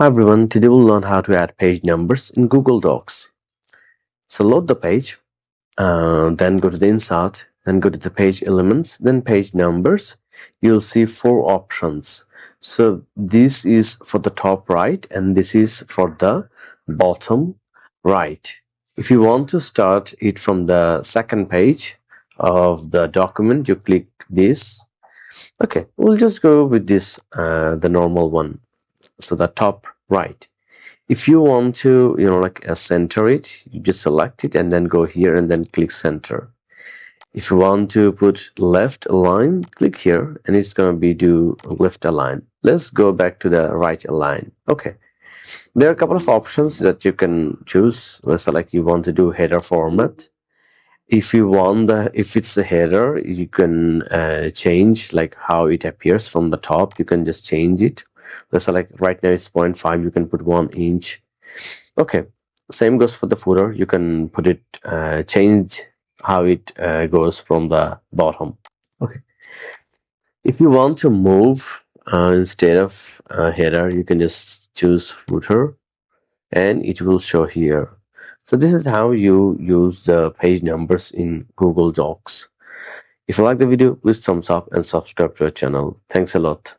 Hi everyone, today we'll learn how to add page numbers in Google Docs. So load the page, then go to the insert, then go to the page elements, then page numbers. You'll see four options. So this is for the top right and this is for the bottom right. If you want to start it from the second page of the document, you click this. Okay, we'll just go with this, the normal one. So the top right. If you want to center it, you just select it and then go here and then click center. If you want to put left align, click here and it's going to be do left align. Let's go back to the right align. Okay, there are a couple of options that you can choose. Let's select you want to do header format. If you want if it's a header, you can change like how it appears from the top. You can just change it. Let's select right now it's 0.5. You can put 1 inch. Okay, same goes for the footer. You can put it change how it goes from the bottom. Okay, if you want to move instead of header, you can just choose footer and it will show here. So this is how you use the page numbers in Google Docs. If you like the video, please thumbs up and subscribe to our channel. Thanks a lot.